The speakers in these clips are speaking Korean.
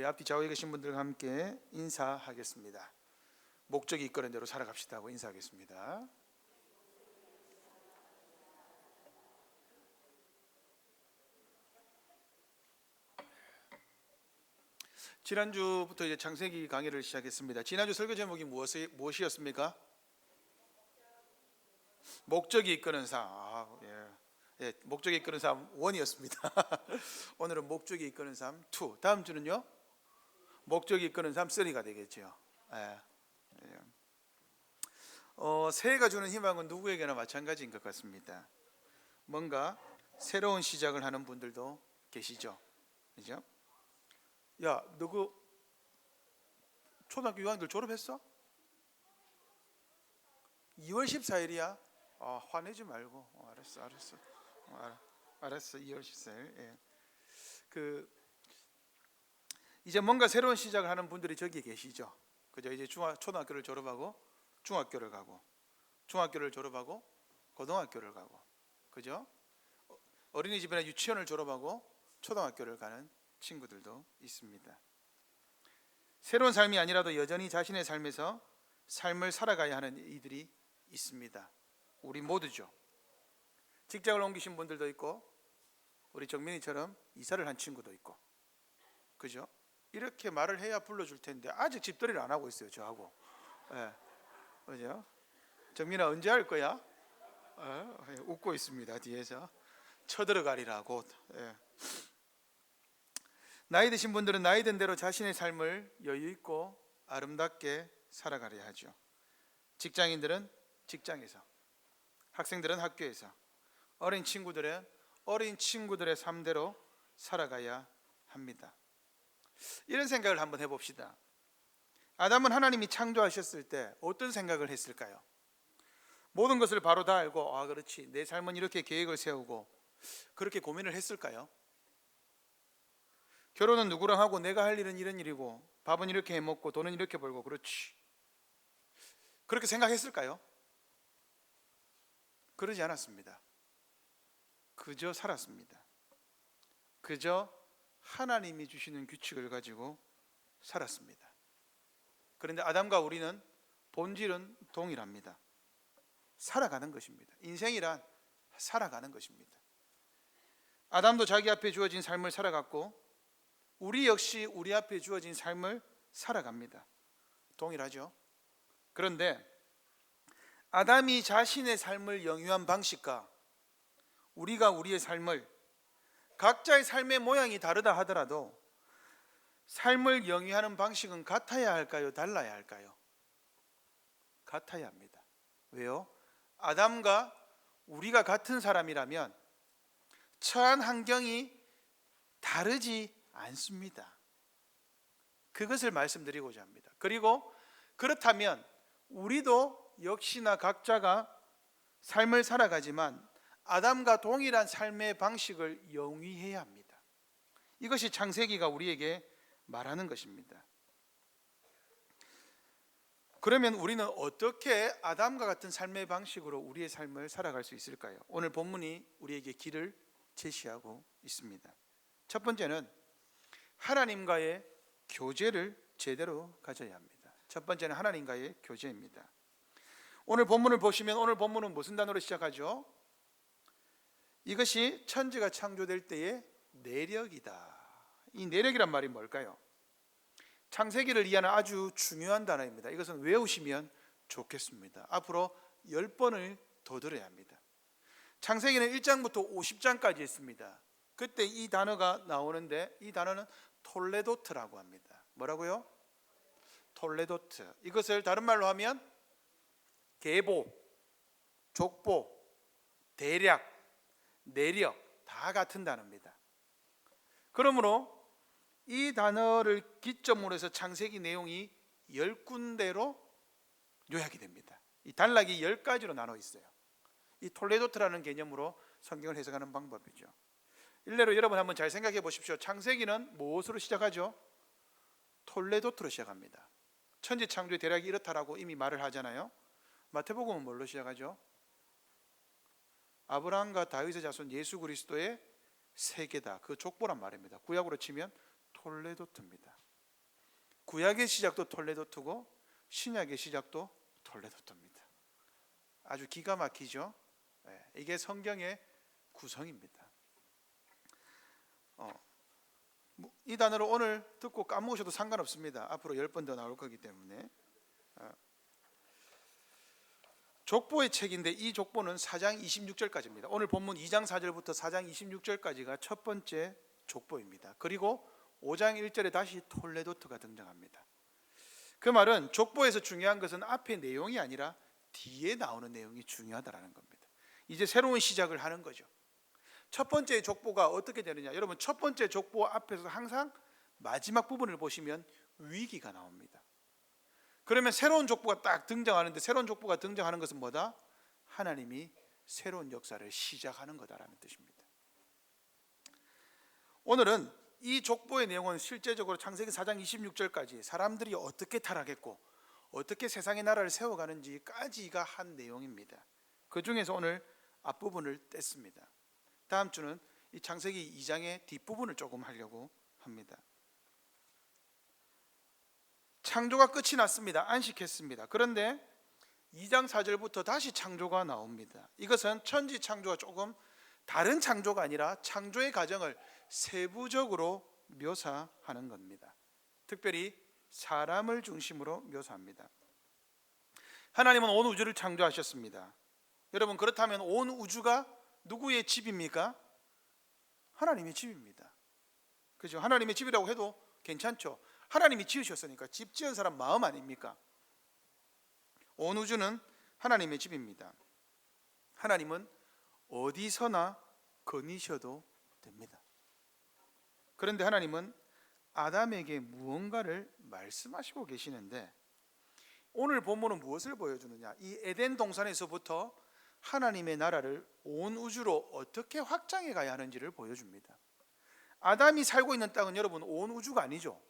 우리 앞뒤 좌우에 계신 분들과 함께 인사하겠습니다. 목적이 이끄는 대로 살아갑시다 하고 인사하겠습니다. 지난주부터 이제 창세기 강의를 시작했습니다. 지난주 설교 제목이 무엇이었습니까? 목적이 이끄는 삶. 목적이 이끄는 삶 1이었습니다. 오늘은 목적이 이끄는 삶 2. 다음 주는요? 목적이 이끄는 삶 3가 되겠죠. 새해가 주는 희망은 누구에게나 마찬가지인 것 같습니다. 뭔가 새로운 시작을 하는 분들도 계시죠. 그죠? 야, 너 그 초등학교 6학년들 졸업했어? 2월 14일이야? 화내지 말고. 알았어. 2월 14일. 이제 뭔가 새로운 시작을 하는 분들이 저기 계시죠. 그죠? 이제 초등학교를 졸업하고 중학교를 가고, 중학교를 졸업하고 고등학교를 가고, 그죠? 어린이집이나 유치원을 졸업하고 초등학교를 가는 친구들도 있습니다. 새로운 삶이 아니라도 여전히 자신의 삶에서 삶을 살아가야 하는 이들이 있습니다. 우리 모두죠. 직장을 옮기신 분들도 있고, 우리 정민이처럼 이사를 한 친구도 있고, 그죠? 이렇게 말을 해야 불러줄 텐데 아직 집들이를 안 하고 있어요, 저하고. 그죠? 정민아 언제 할 거야? 웃고 있습니다, 뒤에서. 쳐들어가리라고. 나이 드신 분들은 나이 든 대로 자신의 삶을 여유 있고 아름답게 살아가려 하죠. 직장인들은 직장에서, 학생들은 학교에서, 어린 친구들은 어린 친구들의 삶대로 살아가야 합니다. 이런 생각을 한번 해봅시다. 아담은 하나님이 창조하셨을 때 어떤 생각을 했을까요? 모든 것을 바로 다 알고, 그렇지, 내 삶은 이렇게 계획을 세우고, 그렇게 고민을 했을까요? 결혼은 누구랑 하고 내가 할 일은 이런 일이고 밥은 이렇게 해먹고 돈은 이렇게 벌고, 그렇지, 그렇게 생각했을까요? 그러지 않았습니다. 그저 살았습니다. 그저 하나님이 주시는 규칙을 가지고 살았습니다. 그런데 아담과 우리는 본질은 동일합니다. 살아가는 것입니다. 인생이란 살아가는 것입니다. 아담도 자기 앞에 주어진 삶을 살아갔고, 우리 역시 우리 앞에 주어진 삶을 살아갑니다. 동일하죠. 그런데 아담이 자신의 삶을 영위한 방식과 우리가 우리의 삶을, 각자의 삶의 모양이 다르다 하더라도 삶을 영위하는 방식은 같아야 할까요? 달라야 할까요? 같아야 합니다. 왜요? 아담과 우리가 같은 사람이라면 처한 환경이 다르지 않습니다. 그것을 말씀드리고자 합니다. 그리고 그렇다면 우리도 역시나 각자가 삶을 살아가지만 아담과 동일한 삶의 방식을 영위해야 합니다. 이것이 창세기가 우리에게 말하는 것입니다. 그러면 우리는 어떻게 아담과 같은 삶의 방식으로 우리의 삶을 살아갈 수 있을까요? 오늘 본문이 우리에게 길을 제시하고 있습니다. 첫 번째는 하나님과의 교제를 제대로 가져야 합니다. 첫 번째는 하나님과의 교제입니다. 오늘 본문을 보시면, 오늘 본문은 무슨 단어로 시작하죠? 이것이 천지가 창조될 때의 내력이다. 이 내력이란 말이 뭘까요? 창세기를 이해하는 아주 중요한 단어입니다. 이것은 외우시면 좋겠습니다. 앞으로 10번을 더 들어야 합니다. 창세기는 1장부터 50장까지 있습니다. 그때 이 단어가 나오는데, 이 단어는 톨레도트라고 합니다. 뭐라고요? 톨레도트. 이것을 다른 말로 하면 계보, 족보, 대략, 내력 다 같은 단어입니다. 그러므로 이 단어를 기점으로 해서 창세기 내용이 10군데로 요약이 됩니다. 이 단락이 10가지로 나눠 있어요. 이 톨레도트라는 개념으로 성경을 해석하는 방법이죠. 일례로 여러분 한번 잘 생각해 보십시오. 창세기는 무엇으로 시작하죠? 톨레도트로 시작합니다. 천지 창조의 대략이 이렇다라고 이미 말을 하잖아요. 마태복음은 뭘로 시작하죠? 아브라함과 다윗의 자손 예수 그리스도의 세계다, 그 족보란 말입니다. 구약으로 치면 톨레도트입니다. 구약의 시작도 톨레도트고 신약의 시작도 톨레도트입니다. 아주 기가 막히죠. 이게 성경의 구성입니다. 이 단어를 오늘 듣고 까먹으셔도 상관없습니다. 앞으로 10번 더 나올 거기 때문에. 족보의 책인데 이 족보는 4장 26절까지입니다. 오늘 본문 2장 4절부터 4장 26절까지가 첫 번째 족보입니다. 그리고 5장 1절에 다시 톨레도트가 등장합니다. 그 말은 족보에서 중요한 것은 앞의 내용이 아니라 뒤에 나오는 내용이 중요하다는 겁니다. 이제 새로운 시작을 하는 거죠. 첫 번째 족보가 어떻게 되느냐? 여러분, 첫 번째 족보 앞에서 항상 마지막 부분을 보시면 위기가 나옵니다. 그러면 새로운 족보가 딱 등장하는데, 새로운 족보가 등장하는 것은 뭐다? 하나님이 새로운 역사를 시작하는 거다라는 뜻입니다. 오늘은 이 족보의 내용은 실제적으로 창세기 4장 26절까지 사람들이 어떻게 타락했고 어떻게 세상의 나라를 세워가는지까지가 한 내용입니다. 그 중에서 오늘 앞부분을 뗐습니다. 다음 주는 이 창세기 2장의 뒷부분을 조금 하려고 합니다. 창조가 끝이 났습니다. 안식했습니다. 그런데 2장 4절부터 다시 창조가 나옵니다. 이것은 천지 창조가 조금 다른 창조가 아니라 창조의 과정을 세부적으로 묘사하는 겁니다. 특별히 사람을 중심으로 묘사합니다. 하나님은 온 우주를 창조하셨습니다. 여러분, 그렇다면 온 우주가 누구의 집입니까? 하나님의 집입니다. 그죠? 하나님의 집이라고 해도 괜찮죠. 하나님이 지으셨으니까. 집 지은 사람 마음 아닙니까? 온 우주는 하나님의 집입니다. 하나님은 어디서나 거니셔도 됩니다. 그런데 하나님은 아담에게 무언가를 말씀하시고 계시는데, 오늘 본문은 무엇을 보여주느냐? 이 에덴 동산에서부터 하나님의 나라를 온 우주로 어떻게 확장해 가야 하는지를 보여줍니다. 아담이 살고 있는 땅은 여러분 온 우주가 아니죠.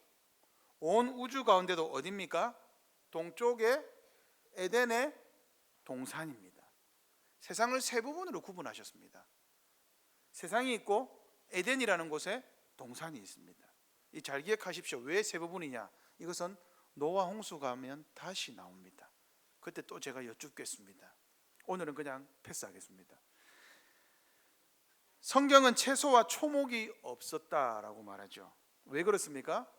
온 우주 가운데도 어디입니까? 동쪽에 에덴의 동산입니다. 세상을 세 부분으로 구분하셨습니다. 세상이 있고 에덴이라는 곳에 동산이 있습니다. 이 잘 기억하십시오. 왜 세 부분이냐? 이것은 노아 홍수가 하면 다시 나옵니다. 그때 또 제가 여쭙겠습니다. 오늘은 그냥 패스하겠습니다. 성경은 채소와 초목이 없었다라고 말하죠. 왜 그렇습니까?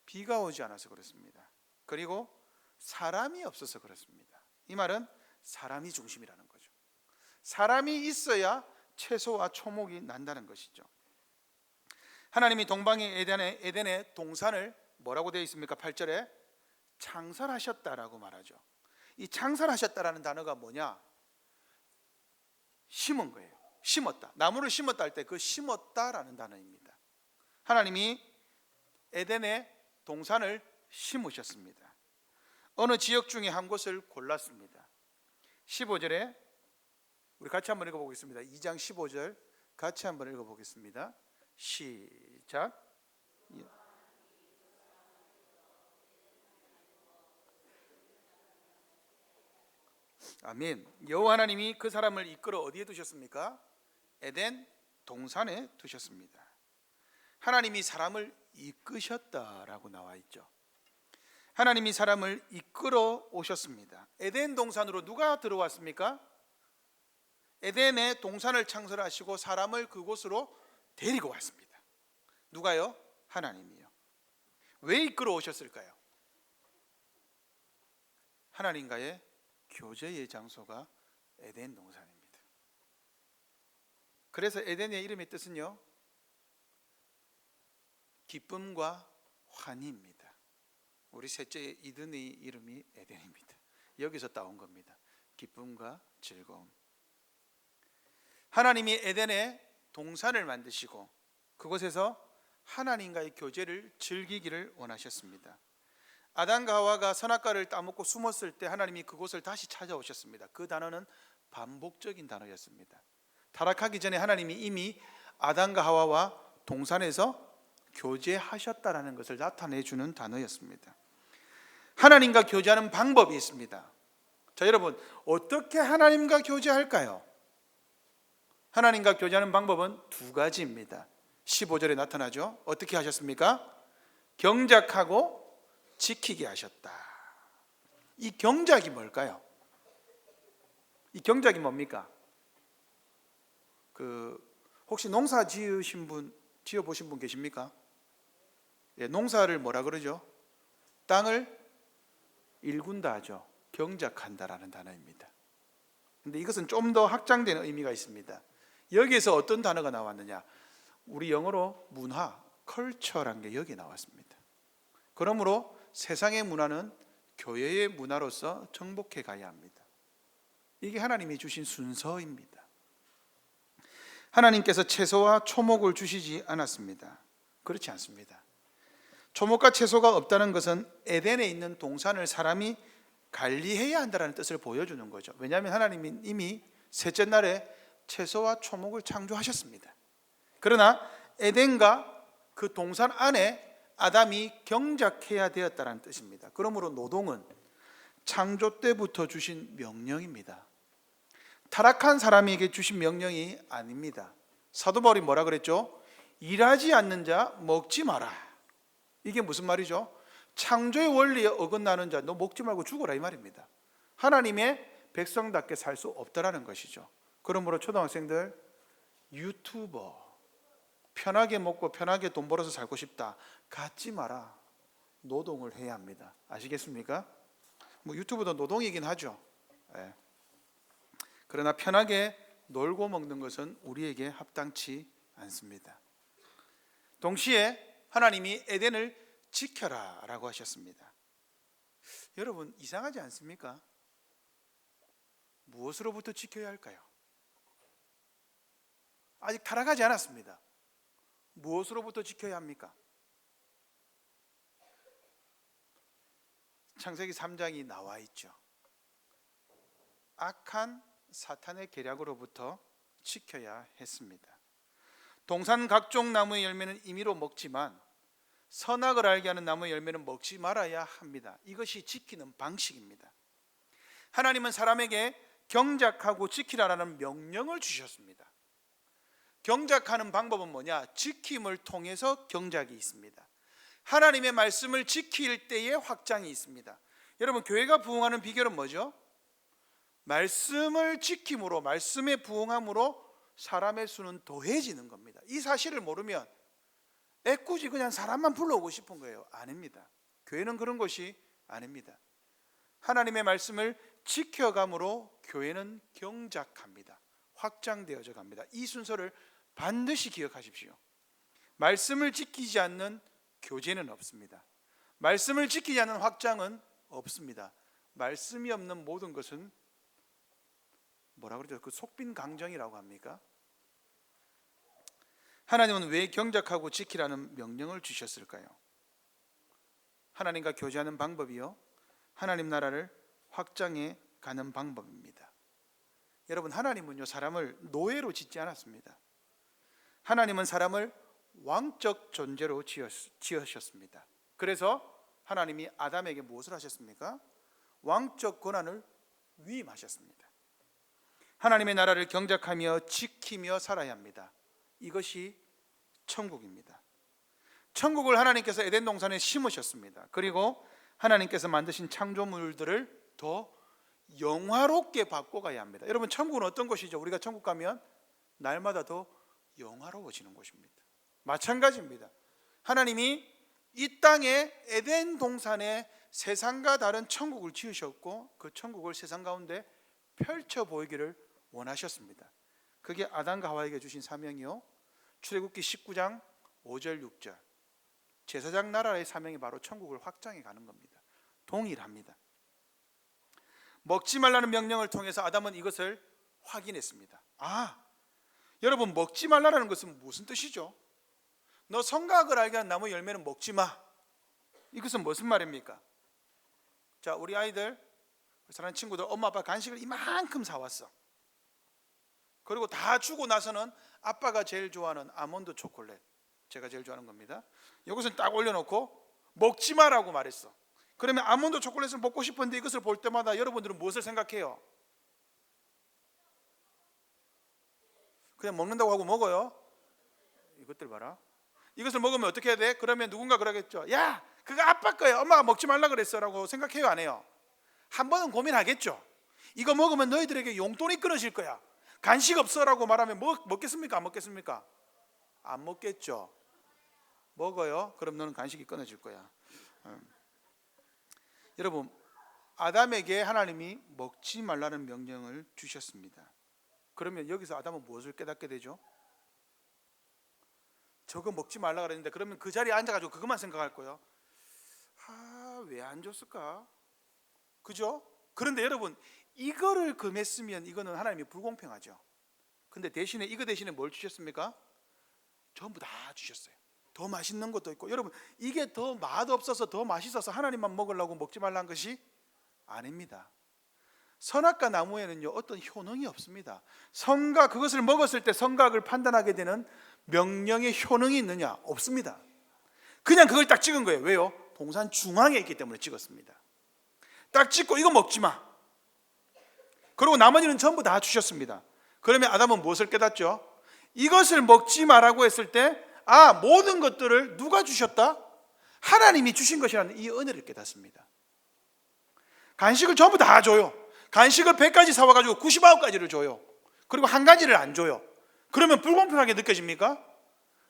비가 오지 않아서 그렇습니다. 그리고 사람이 없어서 그렇습니다. 이 말은 사람이 중심이라는 거죠. 사람이 있어야 채소와 초목이 난다는 것이죠. 하나님이 동방의 에덴의 동산을 뭐라고 되어 있습니까? 8절에 창설하셨다라고 말하죠. 이 창설하셨다라는 단어가 뭐냐? 심은 거예요. 심었다. 나무를 심었다 할 때 그 심었다라는 단어입니다. 하나님이 에덴의 동산을 심으셨습니다. 어느 지역 중에 한 곳을 골랐습니다. 15절에 우리 같이 한번 읽어보겠습니다. 2장 15절 같이 한번 읽어보겠습니다. 시작. 아멘. 여호와 하나님이 그 사람을 이끌어 어디에 두셨습니까? 에덴 동산에 두셨습니다. 하나님이 사람을 이끄셨다라고 나와 있죠. 하나님이 사람을 이끌어 오셨습니다. 에덴 동산으로 누가 들어왔습니까? 에덴의 동산을 창설하시고 사람을 그곳으로 데리고 왔습니다. 누가요? 하나님이요. 왜 이끌어 오셨을까요? 하나님과의 교제의 장소가 에덴 동산입니다. 그래서 에덴의 이름의 뜻은요, 기쁨과 환희입니다. 우리 셋째 이든의 이름이 에덴입니다. 여기서 따온 겁니다. 기쁨과 즐거움. 하나님이 에덴에 동산을 만드시고 그곳에서 하나님과의 교제를 즐기기를 원하셨습니다. 아담과 하와가 선악과를 따먹고 숨었을 때 하나님이 그곳을 다시 찾아오셨습니다. 그 단어는 반복적인 단어였습니다. 타락하기 전에 하나님이 이미 아담과 하와와 동산에서 교제하셨다라는 것을 나타내주는 단어였습니다. 하나님과 교제하는 방법이 있습니다. 자, 여러분, 어떻게 하나님과 교제할까요? 하나님과 교제하는 방법은 두 가지입니다. 15절에 나타나죠. 어떻게 하셨습니까? 경작하고 지키게 하셨다. 이 경작이 뭘까요? 이 경작이 뭡니까? 혹시 농사 지어 보신 분 계십니까? 예, 농사를 뭐라 그러죠? 땅을 일군다 하죠. 경작한다라는 단어입니다. 근데 이것은 좀 더 확장된 의미가 있습니다. 여기에서 어떤 단어가 나왔느냐? 우리 영어로 문화, 컬처란 게 여기 나왔습니다. 그러므로 세상의 문화는 교회의 문화로서 정복해 가야 합니다. 이게 하나님이 주신 순서입니다. 하나님께서 채소와 초목을 주시지 않았습니다. 그렇지 않습니다. 초목과 채소가 없다는 것은 에덴에 있는 동산을 사람이 관리해야 한다는 뜻을 보여주는 거죠. 왜냐하면 하나님이 이미 셋째 날에 채소와 초목을 창조하셨습니다. 그러나 에덴과 그 동산 안에 아담이 경작해야 되었다는 뜻입니다. 그러므로 노동은 창조 때부터 주신 명령입니다. 타락한 사람에게 주신 명령이 아닙니다. 사도 바울이 뭐라 그랬죠? 일하지 않는 자 먹지 마라. 이게 무슨 말이죠? 창조의 원리에 어긋나는 자 너 먹지 말고 죽어라 이 말입니다. 하나님의 백성답게 살 수 없다라는 것이죠. 그러므로 초등학생들, 유튜버 편하게 먹고 편하게 돈 벌어서 살고 싶다 갖지 마라. 노동을 해야 합니다. 아시겠습니까? 유튜브도 노동이긴 하죠. 네. 그러나 편하게 놀고 먹는 것은 우리에게 합당치 않습니다. 동시에 하나님이 에덴을 지켜라 라고 하셨습니다. 여러분 이상하지 않습니까? 무엇으로부터 지켜야 할까요? 아직 타락하지 않았습니다. 무엇으로부터 지켜야 합니까? 창세기 3장이 나와 있죠. 악한 사탄의 계략으로부터 지켜야 했습니다. 동산 각종 나무의 열매는 임의로 먹지만 선악을 알게 하는 나무의 열매는 먹지 말아야 합니다. 이것이 지키는 방식입니다. 하나님은 사람에게 경작하고 지키라라는 명령을 주셨습니다. 경작하는 방법은 뭐냐? 지킴을 통해서 경작이 있습니다. 하나님의 말씀을 지킬 때에 확장이 있습니다. 여러분 교회가 부흥하는 비결은 뭐죠? 말씀을 지킴으로, 말씀에 부응함으로 사람의 수는 더해지는 겁니다. 이 사실을 모르면 애꿎이 그냥 사람만 불러오고 싶은 거예요. 아닙니다. 교회는 그런 것이 아닙니다. 하나님의 말씀을 지켜감으로 교회는 경작합니다. 확장되어져 갑니다. 이 순서를 반드시 기억하십시오. 말씀을 지키지 않는 교제는 없습니다. 말씀을 지키지 않는 확장은 없습니다. 말씀이 없는 모든 것은 뭐라 그러죠? 그 속빈 강정이라고 합니까? 하나님은 왜 경작하고 지키라는 명령을 주셨을까요? 하나님과 교제하는 방법이요, 하나님 나라를 확장해 가는 방법입니다. 여러분 하나님은요 사람을 노예로 짓지 않았습니다. 하나님은 사람을 왕적 존재로 지으셨습니다. 그래서 하나님이 아담에게 무엇을 하셨습니까? 왕적 권한을 위임하셨습니다. 하나님의 나라를 경작하며 지키며 살아야 합니다. 이것이 천국입니다. 천국을 하나님께서 에덴 동산에 심으셨습니다. 그리고 하나님께서 만드신 창조물들을 더 영화롭게 바꿔가야 합니다. 여러분 천국은 어떤 곳이죠? 우리가 천국 가면 날마다 더 영화로워지는 곳입니다. 마찬가지입니다. 하나님이 이 땅에 에덴 동산에 세상과 다른 천국을 지으셨고 그 천국을 세상 가운데 펼쳐 보이기를 원하셨습니다. 그게 아담과 하와에게 주신 사명이요, 출애굽기 19장 5절 6절 제사장 나라의 사명이 바로 천국을 확장해 가는 겁니다. 동일합니다. 먹지 말라는 명령을 통해서 아담은 이것을 확인했습니다. 여러분 먹지 말라는 것은 무슨 뜻이죠? 너 성각을 알게 한 나무 열매는 먹지 마. 이것은 무슨 말입니까? 자, 우리 아이들, 사랑하는 친구들, 엄마 아빠 간식을 이만큼 사왔어. 그리고 다 주고 나서는 아빠가 제일 좋아하는 아몬드 초콜릿, 제가 제일 좋아하는 겁니다. 이것은 딱 올려놓고 먹지 마라고 말했어. 그러면 아몬드 초콜릿을 먹고 싶은데 이것을 볼 때마다 여러분들은 무엇을 생각해요? 그냥 먹는다고 하고 먹어요. 이것들 봐라. 이것을 먹으면 어떻게 해야 돼? 그러면 누군가 그러겠죠. 야, 그거 아빠 거예요. 엄마가 먹지 말라 그랬어라고 생각해요, 안 해요? 한 번은 고민하겠죠. 이거 먹으면 너희들에게 용돈이 끊어질 거야. 간식 없어라고 말하면 먹겠습니까? 안 먹겠습니까? 안 먹겠죠. 먹어요. 그럼 너는 간식이 끊어질 거야. 여러분, 아담에게 하나님이 먹지 말라는 명령을 주셨습니다. 그러면 여기서 아담은 무엇을 깨닫게 되죠? 저거 먹지 말라 그랬는데 그러면 그 자리에 앉아가지고 그것만 생각할 거예요. 왜 안 줬을까? 그죠? 그런데 여러분, 이거를 금했으면 이거는 하나님이 불공평하죠. 근데 대신에 이거 대신에 뭘 주셨습니까? 전부 다 주셨어요. 더 맛있는 것도 있고. 여러분, 이게 더 맛없어서 더 맛있어서 하나님만 먹으려고 먹지 말라는 것이 아닙니다. 선악과 나무에는요 어떤 효능이 없습니다. 선과 그것을 먹었을 때 선악을 판단하게 되는 명령의 효능이 있느냐? 없습니다. 그냥 그걸 딱 찍은 거예요. 왜요? 동산 중앙에 있기 때문에 찍었습니다. 딱 찍고 이거 먹지 마. 그리고 나머지는 전부 다 주셨습니다. 그러면 아담은 무엇을 깨닫죠? 이것을 먹지 마라고 했을 때 모든 것들을 누가 주셨다? 하나님이 주신 것이라는 이 은혜를 깨닫습니다. 간식을 전부 다 줘요. 간식을 100가지 사와가지고 99가지를 줘요. 그리고 한 가지를 안 줘요. 그러면 불공평하게 느껴집니까?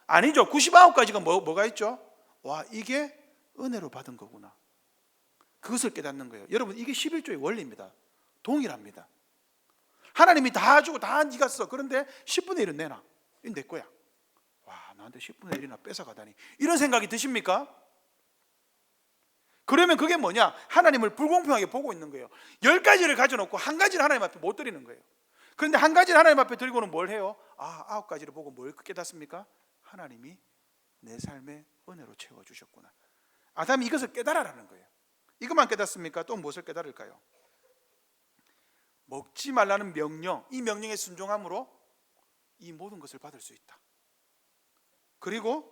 아니죠. 99가지가 뭐가 있죠? 와, 이게 은혜로 받은 거구나. 그것을 깨닫는 거예요. 여러분, 이게 11조의 원리입니다. 동일합니다. 하나님이 다 주고 다 네가 써. 그런데 10분의 1은 내놔. 이건 내 거야. 와, 나한테 10분의 1이나 뺏어가다니. 이런 생각이 드십니까? 그러면 그게 뭐냐? 하나님을 불공평하게 보고 있는 거예요. 10가지를 가져놓고 한 가지를 하나님 앞에 못 드리는 거예요. 그런데 한 가지를 하나님 앞에 드리고는 뭘 해요? 9가지를 보고 뭘 깨닫습니까? 하나님이 내 삶에 은혜로 채워주셨구나. 아담이 이것을 깨달아라는 거예요. 이것만 깨닫습니까? 또 무엇을 깨달을까요? 먹지 말라는 명령, 이 명령에 순종함으로 이 모든 것을 받을 수 있다. 그리고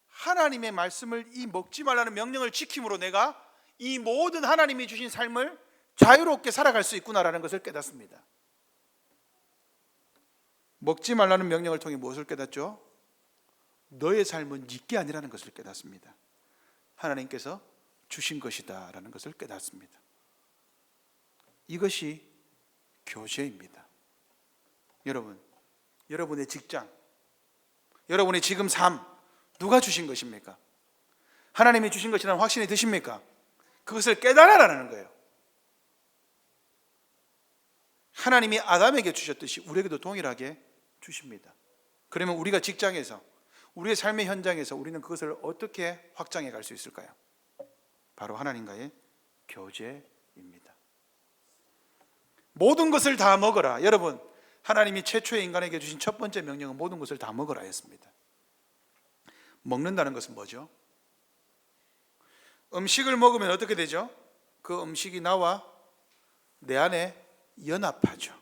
하나님의 말씀을, 이 먹지 말라는 명령을 지킴으로 내가 이 모든 하나님이 주신 삶을 자유롭게 살아갈 수 있구나라는 것을 깨닫습니다. 먹지 말라는 명령을 통해 무엇을 깨닫죠? 너의 삶은 네게 아니라는 것을 깨닫습니다. 하나님께서 주신 것이다 라는 것을 깨닫습니다. 이것이 교제입니다. 여러분, 여러분의 직장, 여러분의 지금 삶, 누가 주신 것입니까? 하나님이 주신 것이라는 확신이 드십니까? 그것을 깨달아라는 거예요. 하나님이 아담에게 주셨듯이 우리에게도 동일하게 주십니다. 그러면 우리가 직장에서, 우리의 삶의 현장에서 우리는 그것을 어떻게 확장해 갈 수 있을까요? 바로 하나님과의 교제입니다. 모든 것을 다 먹어라. 여러분, 하나님이 최초의 인간에게 주신 첫 번째 명령은 모든 것을 다 먹어라 였습니다. 먹는다는 것은 뭐죠? 음식을 먹으면 어떻게 되죠? 그 음식이 나와 내 안에 연합하죠.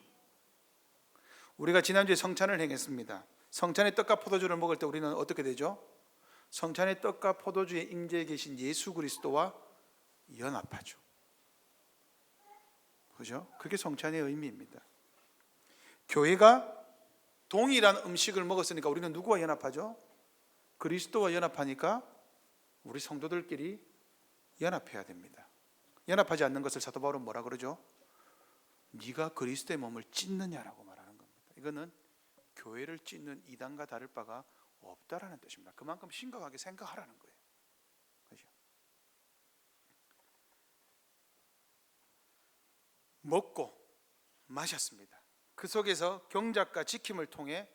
우리가 지난주에 성찬을 행했습니다. 성찬의 떡과 포도주를 먹을 때 우리는 어떻게 되죠? 성찬의 떡과 포도주에 임재해 계신 예수 그리스도와 연합하죠. 그죠? 그게 성찬의 의미입니다. 교회가 동일한 음식을 먹었으니까 우리는 누구와 연합하죠? 그리스도와 연합하니까 우리 성도들끼리 연합해야 됩니다. 연합하지 않는 것을 사도 바울은 뭐라 그러죠? 네가 그리스도의 몸을 찢느냐라고 말하는 겁니다. 이거는 교회를 찢는 이단과 다를 바가 없다라는 뜻입니다. 그만큼 심각하게 생각하라는 거예요. 그렇죠? 먹고 마셨습니다. 그 속에서 경작과 지킴을 통해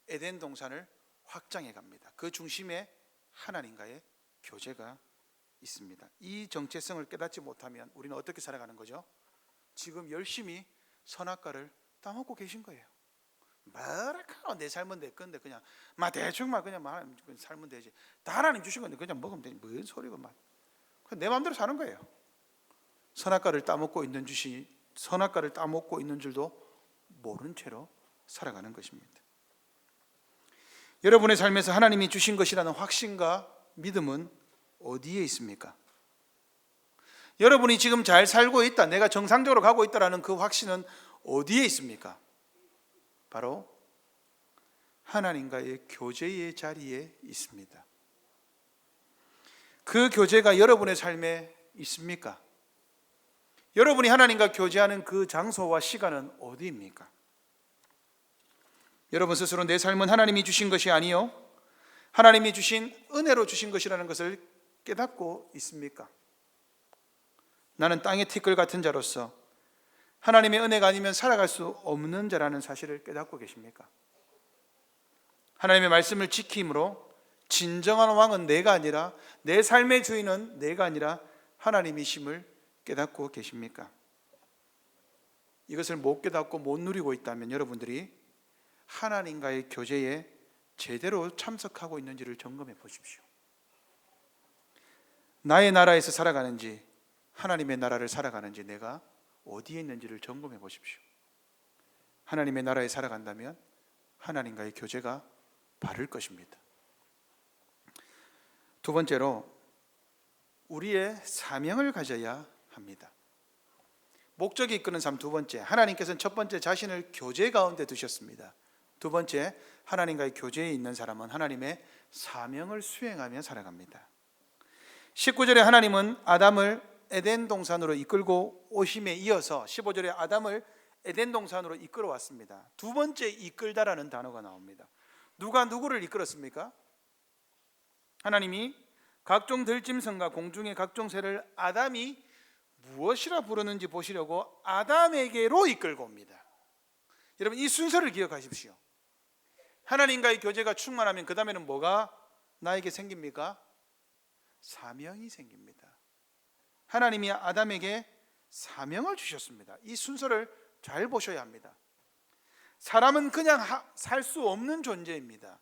에덴 동산을 확장해 갑니다. 그 중심에 하나님과의 교제가 있습니다. 이 정체성을 깨닫지 못하면 우리는 어떻게 살아가는 거죠? 지금 열심히 선악과를 따먹고 계신 거예요. 뭐랄까 내 삶은 내 건데 그냥 대충 그냥 살면 되지. 다 하나님 주신 건데 그냥 먹으면 되지. 뭔 소리고 내 마음대로 사는 거예요. 선악과를 따먹고 있는 줄도 모른 채로 살아가는 것입니다. 여러분의 삶에서 하나님이 주신 것이라는 확신과 믿음은 어디에 있습니까? 여러분이 지금 잘 살고 있다, 내가 정상적으로 가고 있다라는 그 확신은 어디에 있습니까? 바로 하나님과의 교제의 자리에 있습니다. 그 교제가 여러분의 삶에 있습니까? 여러분이 하나님과 교제하는 그 장소와 시간은 어디입니까? 여러분 스스로 내 삶은 하나님이 주신 것이 아니요 하나님이 주신 은혜로 주신 것이라는 것을 깨닫고 있습니까? 나는 땅의 티끌 같은 자로서 하나님의 은혜가 아니면 살아갈 수 없는 자라는 사실을 깨닫고 계십니까? 하나님의 말씀을 지킴으로 진정한 왕은 내가 아니라, 내 삶의 주인은 내가 아니라 하나님이심을 깨닫고 계십니까? 이것을 못 깨닫고 못 누리고 있다면 여러분들이 하나님과의 교제에 제대로 참석하고 있는지를 점검해 보십시오. 나의 나라에서 살아가는지 하나님의 나라를 살아가는지 내가 어디에 있는지를 점검해 보십시오. 하나님의 나라에 살아간다면 하나님과의 교제가 바를 것입니다. 두 번째로 우리의 사명을 가져야 합니다. 목적이 이끄는 삶 두 번째, 하나님께서는 첫 번째 자신을 교제 가운데 두셨습니다. 두 번째, 하나님과의 교제에 있는 사람은 하나님의 사명을 수행하며 살아갑니다. 19절에 하나님은 아담을 에덴 동산으로 이끌고 오심에 이어서 15절에 아담을 에덴 동산으로 이끌어 왔습니다. 두 번째 이끌다라는 단어가 나옵니다. 누가 누구를 이끌었습니까? 하나님이 각종 들짐승과 공중의 각종 새를 아담이 무엇이라 부르는지 보시려고 아담에게로 이끌고 옵니다. 여러분 이 순서를 기억하십시오. 하나님과의 교제가 충만하면 그 다음에는 뭐가 나에게 생깁니까? 사명이 생깁니다. 하나님이 아담에게 사명을 주셨습니다. 이 순서를 잘 보셔야 합니다. 사람은 그냥 살 수 없는 존재입니다.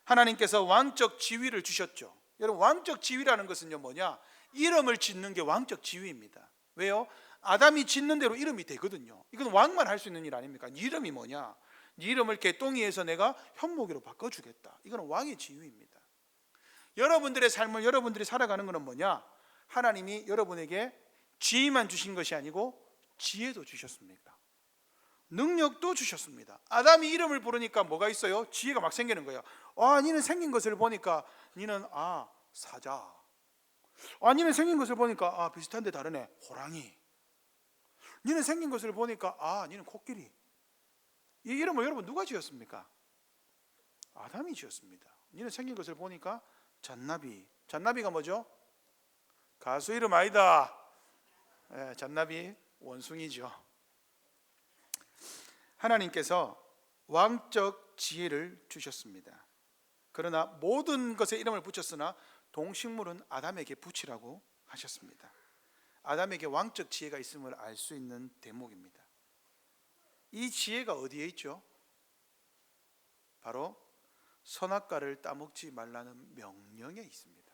하나님께서 왕적 지위를 주셨죠. 여러분 왕적 지위라는 것은요 뭐냐? 이름을 짓는 게 왕적 지위입니다. 왜요? 아담이 짓는 대로 이름이 되거든요. 이건 왕만 할 수 있는 일 아닙니까? 네 이름이 뭐냐? 네 이름을 개똥이에서 내가 현목이로 바꿔주겠다. 이건 왕의 지위입니다. 여러분들의 삶을 여러분들이 살아가는 것은 뭐냐? 하나님이 여러분에게 지위만 주신 것이 아니고 지혜도 주셨습니다. 능력도 주셨습니다. 아담이 이름을 부르니까 뭐가 있어요? 지혜가 막 생기는 거예요. 니는 생긴 것을 보니까 니는 사자. 니는 생긴 것을 보니까 비슷한데 다르네. 호랑이. 니는 생긴 것을 보니까 니는 코끼리. 이 이름을 여러분 누가 지었습니까? 아담이 지었습니다. 니는 생긴 것을 보니까 잔나비. 잔나비가 뭐죠? 가수 이름 아니다. 잔나비 원숭이죠. 하나님께서 왕적 지혜를 주셨습니다. 그러나 모든 것에 이름을 붙였으나 동식물은 아담에게 붙이라고 하셨습니다. 아담에게 왕적 지혜가 있음을 알 수 있는 대목입니다. 이 지혜가 어디에 있죠? 바로 선악과를 따먹지 말라는 명령에 있습니다.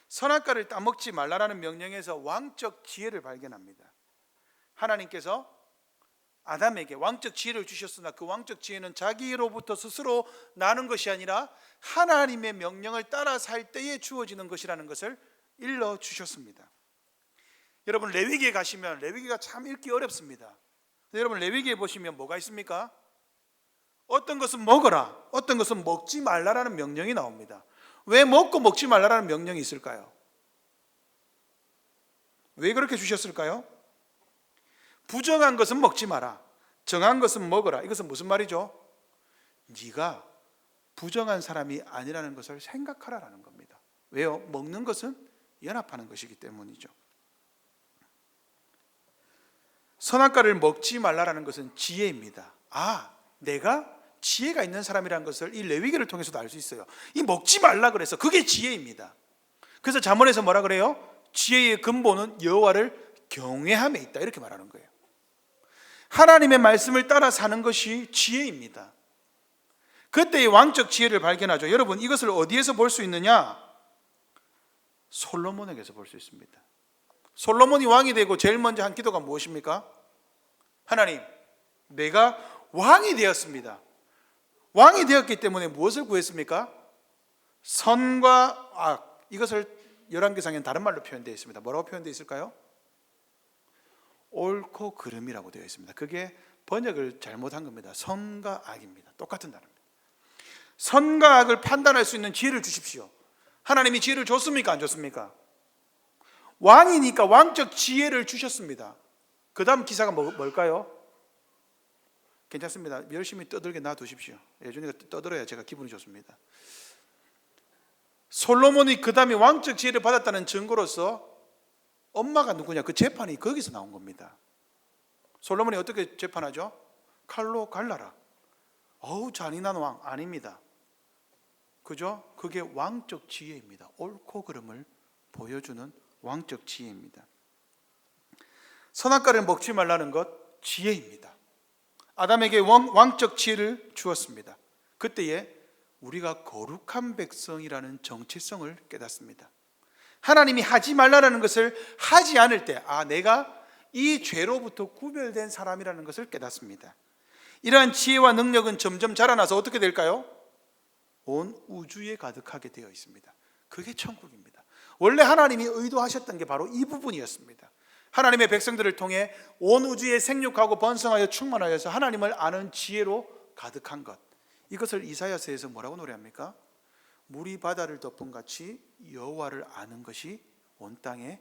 선악과를 따먹지 말라라는 명령에서 왕적 지혜를 발견합니다. 하나님께서 아담에게 왕적 지혜를 주셨으나 그 왕적 지혜는 자기로부터 스스로 나는 것이 아니라 하나님의 명령을 따라 살 때에 주어지는 것이라는 것을 일러 주셨습니다. 여러분 레위기에 가시면 레위기가 참 읽기 어렵습니다. 여러분 레위기에 보시면 뭐가 있습니까? 어떤 것은 먹어라, 어떤 것은 먹지 말라라는 명령이 나옵니다. 왜 먹고 먹지 말라라는 명령이 있을까요? 왜 그렇게 주셨을까요? 부정한 것은 먹지 마라, 정한 것은 먹어라. 이것은 무슨 말이죠? 네가 부정한 사람이 아니라는 것을 생각하라라는 겁니다. 왜요? 먹는 것은 연합하는 것이기 때문이죠. 선악과를 먹지 말라라는 것은 지혜입니다. 내가 지혜가 있는 사람이라는 것을 이 레위기를 통해서도 알 수 있어요. 이 먹지 말라 그래서 그게 지혜입니다. 그래서 잠언에서 뭐라 그래요? 지혜의 근본은 여호와를 경외함에 있다, 이렇게 말하는 거예요. 하나님의 말씀을 따라 사는 것이 지혜입니다. 그때의 왕적 지혜를 발견하죠. 여러분 이것을 어디에서 볼 수 있느냐? 솔로몬에게서 볼 수 있습니다. 솔로몬이 왕이 되고 제일 먼저 한 기도가 무엇입니까? 하나님, 내가 왕이 되었습니다. 왕이 되었기 때문에 무엇을 구했습니까? 선과 악. 이것을 열왕기상에는 다른 말로 표현되어 있습니다. 뭐라고 표현되어 있을까요? 옳고 그름이라고 되어 있습니다. 그게 번역을 잘못한 겁니다. 선과 악입니다. 똑같은 단어입니다. 선과 악을 판단할 수 있는 지혜를 주십시오. 하나님이 지혜를 줬습니까? 안 줬습니까? 왕이니까 왕적 지혜를 주셨습니다. 그 다음 기사가 뭘까요? 괜찮습니다. 열심히 떠들게 놔두십시오. 예전에 떠들어야 제가 기분이 좋습니다. 솔로몬이 그 다음에 왕적 지혜를 받았다는 증거로서 엄마가 누구냐? 그 재판이 거기서 나온 겁니다. 솔로몬이 어떻게 재판하죠? 칼로 갈라라. 어우 잔인한 왕. 아닙니다. 그죠? 그게 왕적 지혜입니다. 옳고 그름을 보여주는 왕적 지혜입니다. 선악과를 먹지 말라는 것 지혜입니다. 아담에게 왕적 지혜를 주었습니다. 그때에 우리가 거룩한 백성이라는 정체성을 깨닫습니다. 하나님이 하지 말라는 것을 하지 않을 때 내가 이 죄로부터 구별된 사람이라는 것을 깨닫습니다. 이러한 지혜와 능력은 점점 자라나서 어떻게 될까요? 온 우주에 가득하게 되어 있습니다. 그게 천국입니다. 원래 하나님이 의도하셨던 게 바로 이 부분이었습니다. 하나님의 백성들을 통해 온 우주에 생육하고 번성하여 충만하여서 하나님을 아는 지혜로 가득한 것. 이것을 이사야서에서 뭐라고 노래합니까? 물이 바다를 덮은 같이 여호와를 아는 것이 온 땅에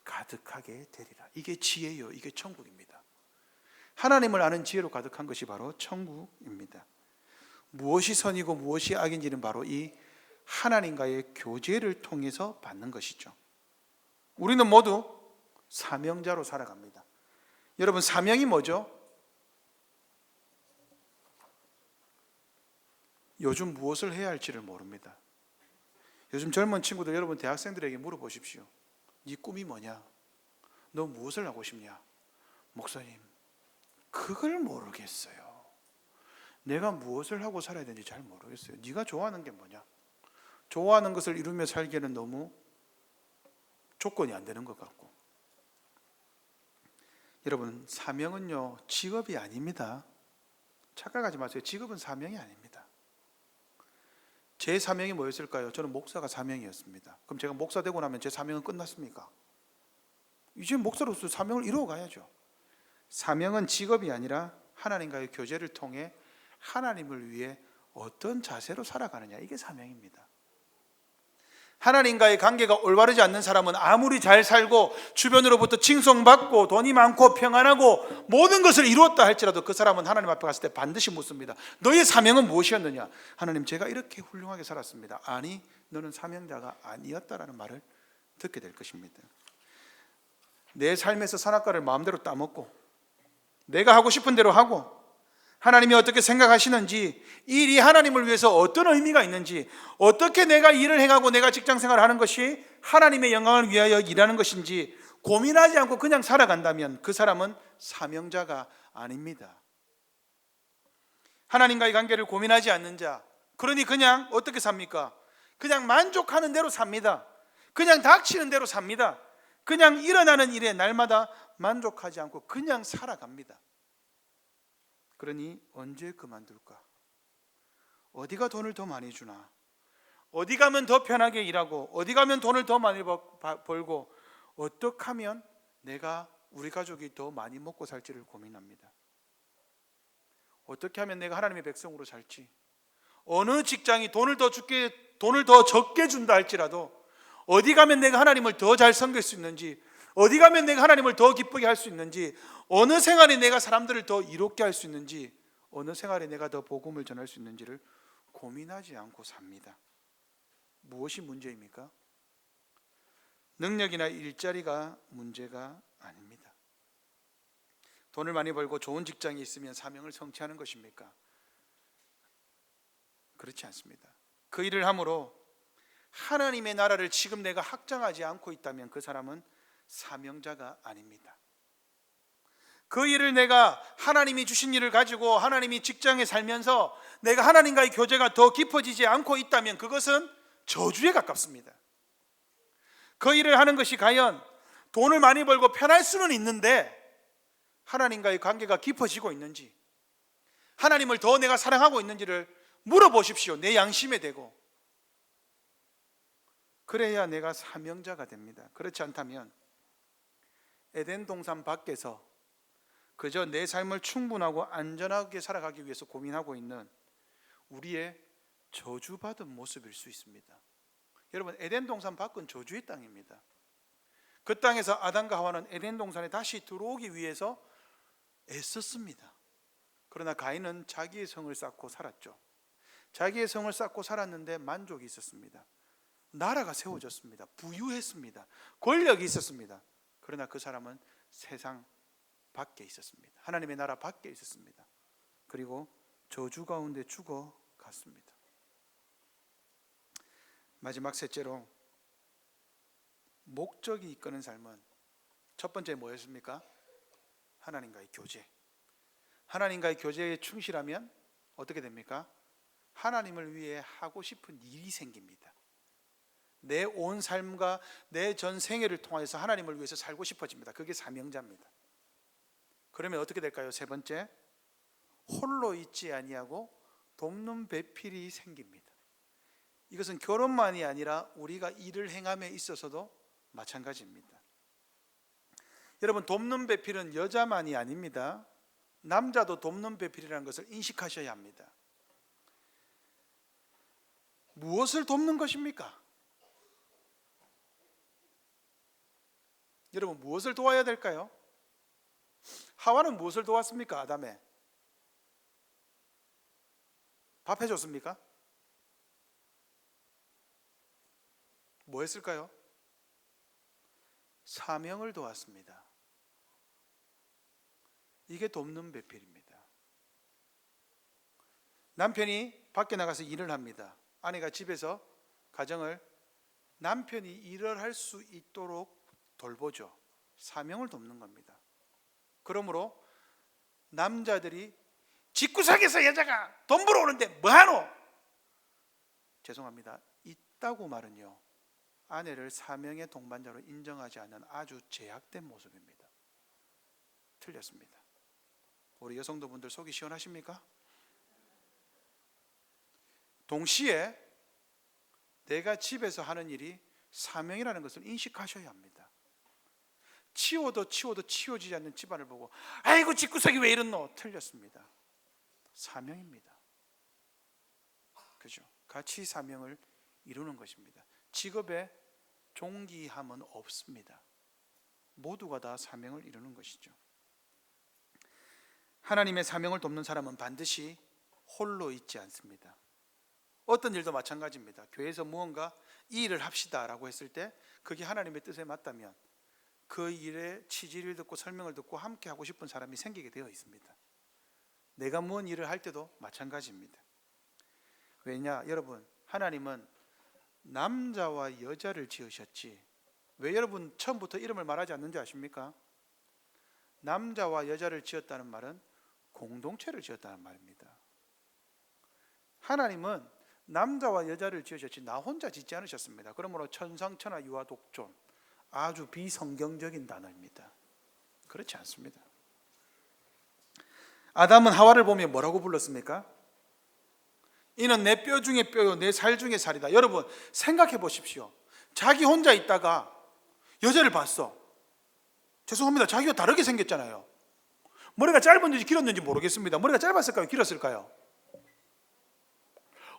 가득하게 되리라. 이게 지혜요. 이게 천국입니다. 하나님을 아는 지혜로 가득한 것이 바로 천국입니다. 무엇이 선이고 무엇이 악인지는 바로 이 하나님과의 교제를 통해서 받는 것이죠. 우리는 모두 사명자로 살아갑니다. 여러분, 사명이 뭐죠? 요즘 무엇을 해야 할지를 모릅니다. 요즘 젊은 친구들, 여러분 대학생들에게 물어보십시오. 네 꿈이 뭐냐? 너 무엇을 하고 싶냐? 목사님, 그걸 모르겠어요. 내가 무엇을 하고 살아야 되는지 잘 모르겠어요. 네가 좋아하는 게 뭐냐? 좋아하는 것을 이루며 살기에는 너무 조건이 안 되는 것 같고. 여러분, 사명은요 직업이 아닙니다. 착각하지 마세요. 직업은 사명이 아닙니다. 제 사명이 뭐였을까요? 저는 목사가 사명이었습니다. 그럼 제가 목사 되고 나면 제 사명은 끝났습니까? 이제 목사로서 사명을 이루어 가야죠. 사명은 직업이 아니라 하나님과의 교제를 통해 하나님을 위해 어떤 자세로 살아가느냐, 이게 사명입니다. 하나님과의 관계가 올바르지 않는 사람은 아무리 잘 살고 주변으로부터 칭송받고 돈이 많고 평안하고 모든 것을 이루었다 할지라도 그 사람은 하나님 앞에 갔을 때 반드시 묻습니다. 너의 사명은 무엇이었느냐? 하나님, 제가 이렇게 훌륭하게 살았습니다. 아니, 너는 사명자가 아니었다라는 말을 듣게 될 것입니다. 내 삶에서 선악과를 마음대로 따먹고 내가 하고 싶은 대로 하고 하나님이 어떻게 생각하시는지, 이 일이 하나님을 위해서 어떤 의미가 있는지, 어떻게 내가 일을 행하고 내가 직장생활을 하는 것이 하나님의 영광을 위하여 일하는 것인지 고민하지 않고 그냥 살아간다면 그 사람은 사명자가 아닙니다. 하나님과의 관계를 고민하지 않는 자, 그러니 그냥 어떻게 삽니까? 그냥 만족하는 대로 삽니다. 그냥 닥치는 대로 삽니다. 그냥 일어나는 일에 날마다 만족하지 않고 그냥 살아갑니다. 그러니 언제 그만둘까? 어디가 돈을 더 많이 주나? 어디 가면 더 편하게 일하고 어디 가면 돈을 더 많이 벌고 어떻게 하면 우리 가족이 더 많이 먹고 살지를 고민합니다. 어떻게 하면 내가 하나님의 백성으로 살지, 어느 직장이 돈을 더 적게 준다 할지라도 어디 가면 내가 하나님을 더 잘 섬길 수 있는지, 어디 가면 내가 하나님을 더 기쁘게 할 수 있는지, 어느 생활에 내가 사람들을 더 이롭게 할 수 있는지, 어느 생활에 내가 더 복음을 전할 수 있는지를 고민하지 않고 삽니다. 무엇이 문제입니까? 능력이나 일자리가 문제가 아닙니다. 돈을 많이 벌고 좋은 직장이 있으면 사명을 성취하는 것입니까? 그렇지 않습니다. 그 일을 함으로 하나님의 나라를 지금 내가 확장하지 않고 있다면 그 사람은 사명자가 아닙니다. 그 일을 내가 하나님이 주신 일을 가지고 하나님이 직장에 살면서 내가 하나님과의 교제가 더 깊어지지 않고 있다면 그것은 저주에 가깝습니다. 그 일을 하는 것이 과연 돈을 많이 벌고 편할 수는 있는데 하나님과의 관계가 깊어지고 있는지, 하나님을 더 내가 사랑하고 있는지를 물어보십시오. 내 양심에 대고. 그래야 내가 사명자가 됩니다. 그렇지 않다면 에덴 동산 밖에서 그저 내 삶을 충분하고 안전하게 살아가기 위해서 고민하고 있는 우리의 저주받은 모습일 수 있습니다. 여러분, 에덴 동산 밖은 저주의 땅입니다. 그 땅에서 아담과 하와는 에덴 동산에 다시 들어오기 위해서 애썼습니다. 그러나 가인은 자기의 성을 쌓고 살았죠. 자기의 성을 쌓고 살았는데 만족이 있었습니다. 나라가 세워졌습니다. 부유했습니다. 권력이 있었습니다. 그러나 그 사람은 세상 밖에 있었습니다. 하나님의 나라 밖에 있었습니다. 그리고 저주 가운데 죽어갔습니다. 마지막 셋째로, 목적이 이끄는 삶은 첫 번째 뭐였습니까? 하나님과의 교제. 하나님과의 교제에 충실하면 어떻게 됩니까? 하나님을 위해 하고 싶은 일이 생깁니다. 내 온 삶과 내 전 생애를 통해서 하나님을 위해서 살고 싶어집니다. 그게 사명자입니다. 그러면 어떻게 될까요? 세 번째, 홀로 있지 아니하고 돕는 배필이 생깁니다. 이것은 결혼만이 아니라 우리가 일을 행함에 있어서도 마찬가지입니다. 여러분, 돕는 배필은 여자만이 아닙니다. 남자도 돕는 배필이라는 것을 인식하셔야 합니다. 무엇을 돕는 것입니까? 여러분, 무엇을 도와야 될까요? 하와는 무엇을 도왔습니까? 아담에 밥 해줬습니까? 뭐 했을까요? 사명을 도왔습니다. 이게 돕는 배필입니다. 남편이 밖에 나가서 일을 합니다. 아내가 집에서 가정을 남편이 일을 할 수 있도록 돌보죠. 사명을 돕는 겁니다. 그러므로 남자들이 집구석에서 여자가 돈 벌어오는데 뭐하노? 죄송합니다. 있다고 말은요, 아내를 사명의 동반자로 인정하지 않는 아주 제약된 모습입니다. 틀렸습니다. 우리 여성도분들 속이 시원하십니까? 동시에 내가 집에서 하는 일이 사명이라는 것을 인식하셔야 합니다. 치워도 치워지지 않는 집안을 보고 아이고 집구석이 왜 이렇노? 틀렸습니다. 사명입니다. 그죠? 같이 사명을 이루는 것입니다. 직업에 종기함은 없습니다. 모두가 다 사명을 이루는 것이죠. 하나님의 사명을 돕는 사람은 반드시 홀로 있지 않습니다. 어떤 일도 마찬가지입니다. 교회에서 무언가 이 일을 합시다라고 했을 때 그게 하나님의 뜻에 맞다면 그 일의 취지를 듣고 설명을 듣고 함께 하고 싶은 사람이 생기게 되어 있습니다. 내가 무슨 일을 할 때도 마찬가지입니다. 왜냐? 여러분, 하나님은 남자와 여자를 지으셨지 왜 여러분 처음부터 이름을 말하지 않는지 아십니까? 남자와 여자를 지었다는 말은 공동체를 지었다는 말입니다. 하나님은 남자와 여자를 지으셨지 나 혼자 짓지 않으셨습니다. 그러므로 천상천하 유아독존, 아주 비성경적인 단어입니다. 그렇지 않습니다. 아담은 하와를 보며 뭐라고 불렀습니까? 이는 내 뼈 중에 뼈요 내 살 중에 살이다. 여러분 생각해 보십시오. 자기 혼자 있다가 여자를 봤어. 죄송합니다. 자기가 다르게 생겼잖아요. 머리가 짧은지 길었는지 모르겠습니다. 머리가 짧았을까요? 길었을까요?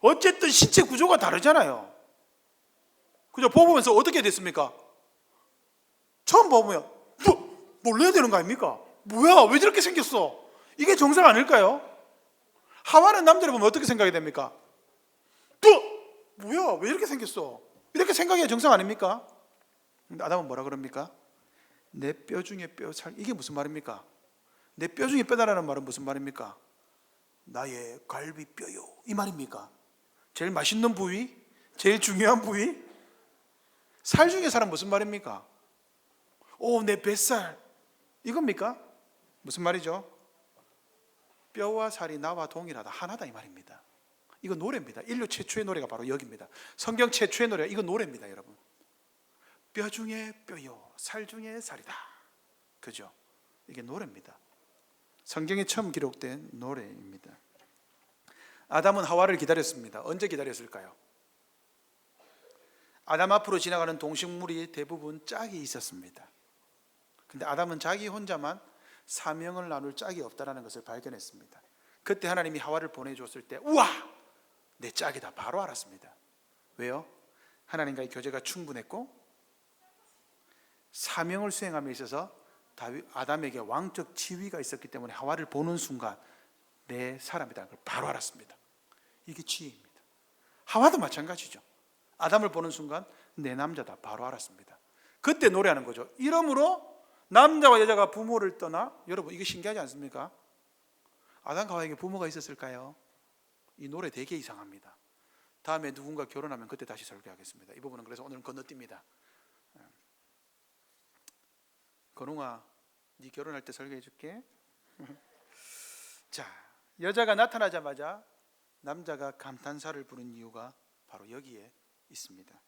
어쨌든 신체 구조가 다르잖아요. 그죠? 보면서 어떻게 됐습니까? 처음 보면 놀라야 되는 거 아닙니까? 뭐야? 왜 저렇게 생겼어? 이게 정상 아닐까요? 하와는 남자를 보면 어떻게 생각이 됩니까? 뭐야? 왜 이렇게 생겼어? 이렇게 생각해야 정상 아닙니까? 근데 아담은 뭐라 그럽니까? 내 뼈 중에 뼈 살. 이게 무슨 말입니까? 내 뼈 중에 뼈다라는 말은 무슨 말입니까? 나의 갈비뼈요 이 말입니까? 제일 맛있는 부위? 제일 중요한 부위? 살 중에 살은 무슨 말입니까? 내 뱃살 이겁니까? 무슨 말이죠? 뼈와 살이 나와 동일하다, 하나다 이 말입니다. 이거 노래입니다. 인류 최초의 노래가 바로 여기입니다. 성경 최초의 노래, 이거 노래입니다. 여러분, 뼈 중에 뼈요 살 중에 살이다. 그죠? 이게 노래입니다. 성경에 처음 기록된 노래입니다. 아담은 하와를 기다렸습니다. 언제 기다렸을까요? 아담 앞으로 지나가는 동식물이 대부분 짝이 있었습니다. 근데 아담은 자기 혼자만 사명을 나눌 짝이 없다는 것을 발견했습니다. 그때 하나님이 하와를 보내줬을 때 우와! 내 짝이다 바로 알았습니다. 왜요? 하나님과의 교제가 충분했고 사명을 수행함에 있어서 아담에게 왕적 지위가 있었기 때문에 하와를 보는 순간 내 사람이라는 걸 바로 알았습니다. 이게 지혜입니다. 하와도 마찬가지죠. 아담을 보는 순간 내 남자다 바로 알았습니다. 그때 노래하는 거죠. 이러므로 남자와 여자가 부모를 떠나, 여러분 이게 신기하지 않습니까? 아담과 하와에게 부모가 있었을까요? 이 노래 되게 이상합니다. 다음에 누군가 결혼하면 그때 다시 설교하겠습니다. 이 부분은 그래서 오늘은 건너뜁니다. 건웅아, 네 결혼할 때 설교해 줄게. 자, 여자가 나타나자마자 남자가 감탄사를 부른 이유가 바로 여기에 있습니다.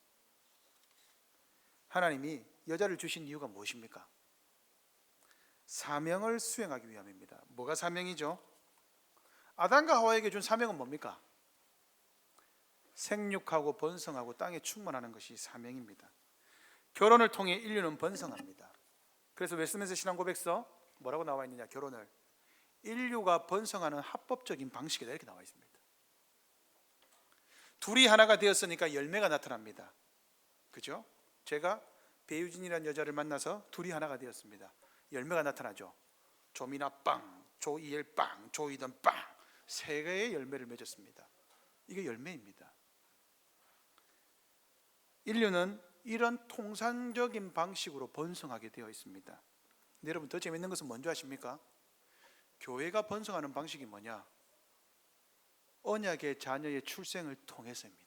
하나님이 여자를 주신 이유가 무엇입니까? 사명을 수행하기 위함입니다. 뭐가 사명이죠? 아담과 하와에게 준 사명은 뭡니까? 생육하고 번성하고 땅에 충만하는 것이 사명입니다. 결혼을 통해 인류는 번성합니다. 그래서 웨스트민스터 신앙고백서 뭐라고 나와 있느냐? 결혼을 인류가 번성하는 합법적인 방식이다 이렇게 나와 있습니다. 둘이 하나가 되었으니까 열매가 나타납니다. 그죠? 제가 배유진이라는 여자를 만나서 둘이 하나가 되었습니다. 열매가 나타나죠. 조미나 빵, 조이엘 빵, 조이던 빵, 세 개의 열매를 맺었습니다. 이게 열매입니다. 인류는 이런 통상적인 방식으로 번성하게 되어 있습니다. 근데 여러분 더 재밌는 것은 뭔지 아십니까? 교회가 번성하는 방식이 뭐냐? 언약의 자녀의 출생을 통해서입니다.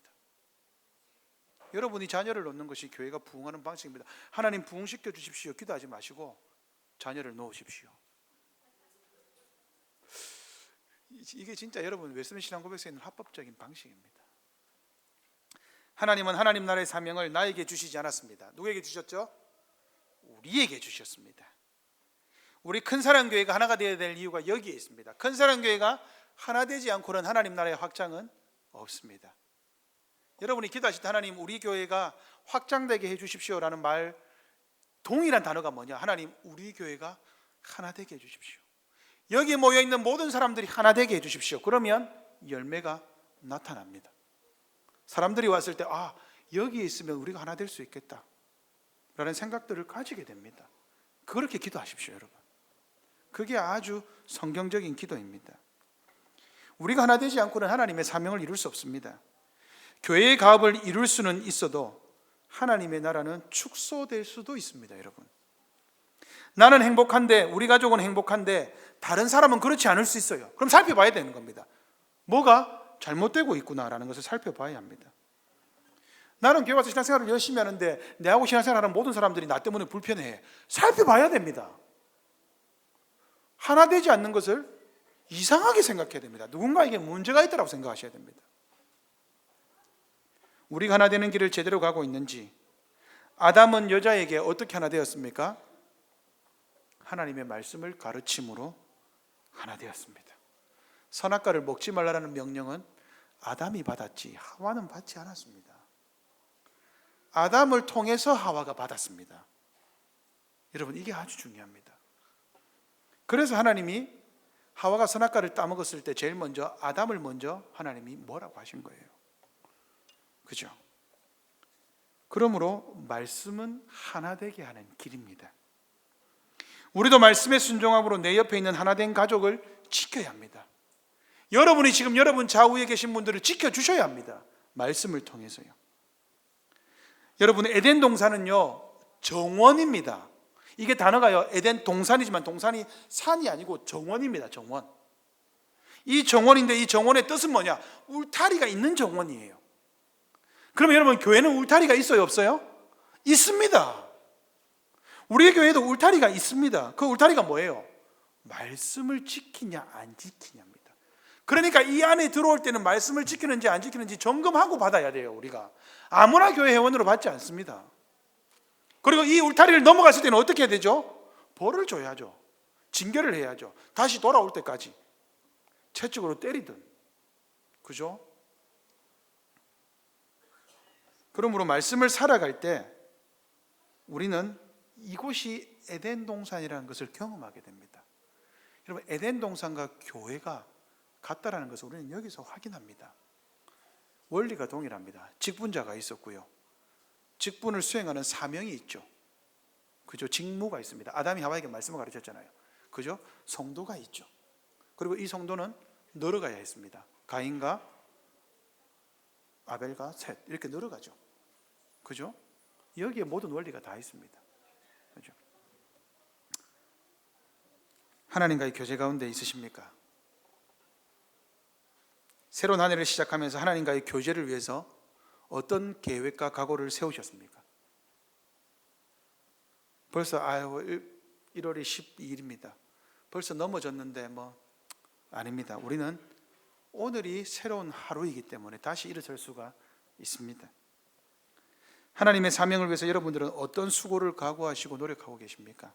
여러분이 자녀를 놓는 것이 교회가 부흥하는 방식입니다. 하나님 부흥시켜 주십시오 기도하지 마시고 자녀를 놓으십시오. 이게 진짜 여러분 웨스트민스터 신앙고백서에 있는 합법적인 방식입니다. 하나님은 하나님 나라의 사명을 나에게 주시지 않았습니다. 누구에게 주셨죠? 우리에게 주셨습니다. 우리 큰사랑교회가 하나가 되어야 될 이유가 여기에 있습니다. 큰사랑교회가 하나 되지 않고는 하나님 나라의 확장은 없습니다. 여러분이 기도하실 때 하나님 우리 교회가 확장되게 해주십시오라는 말 동일한 단어가 뭐냐? 하나님 우리 교회가 하나 되게 해주십시오. 여기 모여있는 모든 사람들이 하나 되게 해주십시오. 그러면 열매가 나타납니다. 사람들이 왔을 때 여기에 있으면 우리가 하나 될 수 있겠다 라는 생각들을 가지게 됩니다. 그렇게 기도하십시오 여러분. 그게 아주 성경적인 기도입니다. 우리가 하나 되지 않고는 하나님의 사명을 이룰 수 없습니다. 교회의 가업을 이룰 수는 있어도 하나님의 나라는 축소될 수도 있습니다. 여러분, 나는 행복한데 우리 가족은 행복한데 다른 사람은 그렇지 않을 수 있어요. 그럼 살펴봐야 되는 겁니다. 뭐가 잘못되고 있구나라는 것을 살펴봐야 합니다. 나는 교회 와서 신앙생활을 열심히 하는데 내하고 신앙생활하는 모든 사람들이 나 때문에 불편해해. 살펴봐야 됩니다. 하나 되지 않는 것을 이상하게 생각해야 됩니다. 누군가에게 문제가 있다고 생각하셔야 됩니다. 우리가 하나 되는 길을 제대로 가고 있는지, 아담은 여자에게 어떻게 하나 되었습니까? 하나님의 말씀을 가르침으로 하나 되었습니다. 선악과를 먹지 말라는 명령은 아담이 받았지 하와는 받지 않았습니다. 아담을 통해서 하와가 받았습니다. 여러분 이게 아주 중요합니다. 그래서 하나님이 하와가 선악과를 따먹었을 때 제일 먼저 아담을 먼저 하나님이 뭐라고 하신 거예요. 그죠? 그러므로 말씀은 하나 되게 하는 길입니다. 우리도 말씀의 순종함으로 내 옆에 있는 하나된 가족을 지켜야 합니다. 여러분이 지금 여러분 좌우에 계신 분들을 지켜주셔야 합니다. 말씀을 통해서요. 여러분 에덴 동산은요 정원입니다. 이게 단어가요 에덴 동산이지만 동산이 산이 아니고 정원입니다. 정원. 이 정원인데 이 정원의 뜻은 뭐냐? 울타리가 있는 정원이에요. 그러면 여러분 교회는 울타리가 있어요 없어요? 있습니다. 우리 교회도 울타리가 있습니다. 그 울타리가 뭐예요? 말씀을 지키냐 안 지키냐입니다. 그러니까 이 안에 들어올 때는 말씀을 지키는지 안 지키는지 점검하고 받아야 돼요. 우리가 아무나 교회 회원으로 받지 않습니다. 그리고 이 울타리를 넘어갔을 때는 어떻게 해야 되죠? 벌을 줘야죠. 징계를 해야죠. 다시 돌아올 때까지 채찍으로 때리든. 그죠? 그러므로 말씀을 살아갈 때 우리는 이곳이 에덴 동산이라는 것을 경험하게 됩니다. 여러분 에덴 동산과 교회가 같다라는 것을 우리는 여기서 확인합니다. 원리가 동일합니다. 직분자가 있었고요. 직분을 수행하는 사명이 있죠. 그죠? 직무가 있습니다. 아담이 하와에게 말씀을 가르쳤잖아요. 그죠? 성도가 있죠. 그리고 이 성도는 늘어가야 했습니다. 가인과 아벨과 셋 이렇게 늘어가죠. 그죠? 여기에 모든 원리가 다 있습니다. 그죠? 하나님과의 교제 가운데 있으십니까? 새로운 한 해를 시작하면서 하나님과의 교제를 위해서 어떤 계획과 각오를 세우셨습니까? 벌써 1월이 12일입니다. 벌써 넘어졌는데 아닙니다. 우리는 오늘이 새로운 하루이기 때문에 다시 일어설 수가 있습니다. 하나님의 사명을 위해서 여러분들은 어떤 수고를 각오하시고 노력하고 계십니까?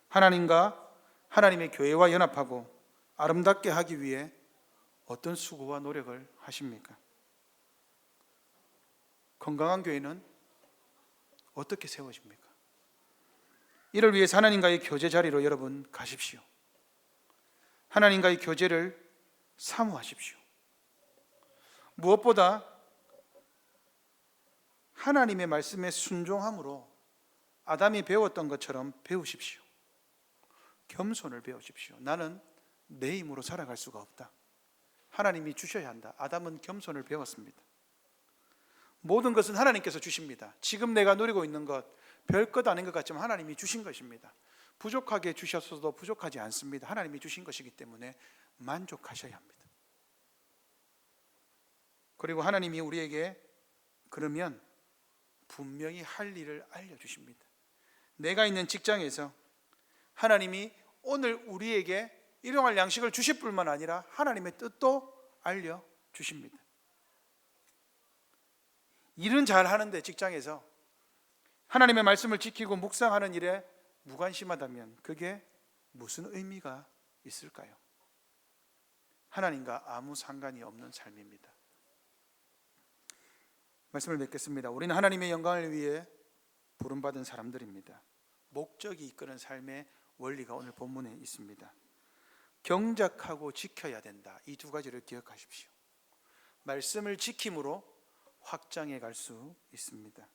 하나님과 하나님의 교회와 연합하고 아름답게 하기 위해 어떤 수고와 노력을 하십니까? 건강한 교회는 어떻게 세워집니까? 이를 위해서 하나님과의 교제 자리로 여러분 가십시오. 하나님과의 교제를 사모하십시오. 무엇보다 하나님의 말씀에 순종함으로 아담이 배웠던 것처럼 배우십시오. 겸손을 배우십시오. 나는 내 힘으로 살아갈 수가 없다. 하나님이 주셔야 한다. 아담은 겸손을 배웠습니다. 모든 것은 하나님께서 주십니다. 지금 내가 누리고 있는 것 별것 아닌 것 같지만 하나님이 주신 것입니다. 부족하게 주셨어도 부족하지 않습니다. 하나님이 주신 것이기 때문에 만족하셔야 합니다. 그리고 하나님이 우리에게 그러면 분명히 할 일을 알려주십니다. 내가 있는 직장에서 하나님이 오늘 우리에게 일용할 양식을 주실 뿐만 아니라 하나님의 뜻도 알려주십니다. 일은 잘 하는데 직장에서 하나님의 말씀을 지키고 묵상하는 일에 무관심하다면 그게 무슨 의미가 있을까요? 하나님과 아무 상관이 없는 삶입니다. 말씀을 맺겠습니다. 우리는 하나님의 영광을 위해 부름받은 사람들입니다. 목적이 이끄는 삶의 원리가 오늘 본문에 있습니다. 경작하고 지켜야 된다. 이 두 가지를 기억하십시오. 말씀을 지킴으로 확장해 갈 수 있습니다.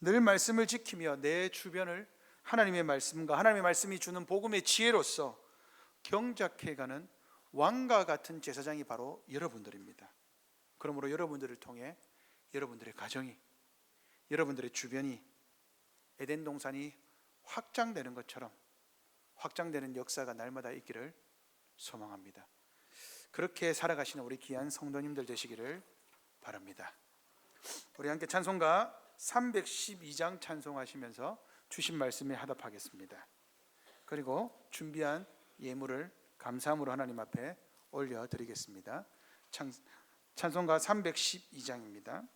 늘 말씀을 지키며 내 주변을 하나님의 말씀과 하나님의 말씀이 주는 복음의 지혜로서 경작해가는 왕과 같은 제사장이 바로 여러분들입니다. 그러므로 여러분들을 통해 여러분들의 가정이, 여러분들의 주변이 에덴 동산이 확장되는 것처럼 확장되는 역사가 날마다 있기를 소망합니다. 그렇게 살아가시는 우리 귀한 성도님들 되시기를 바랍니다. 우리 함께 찬송가 312장 찬송하시면서 주신 말씀에 하답하겠습니다. 그리고 준비한 예물을 감사함으로 하나님 앞에 올려드리겠습니다. 찬송가 312장입니다.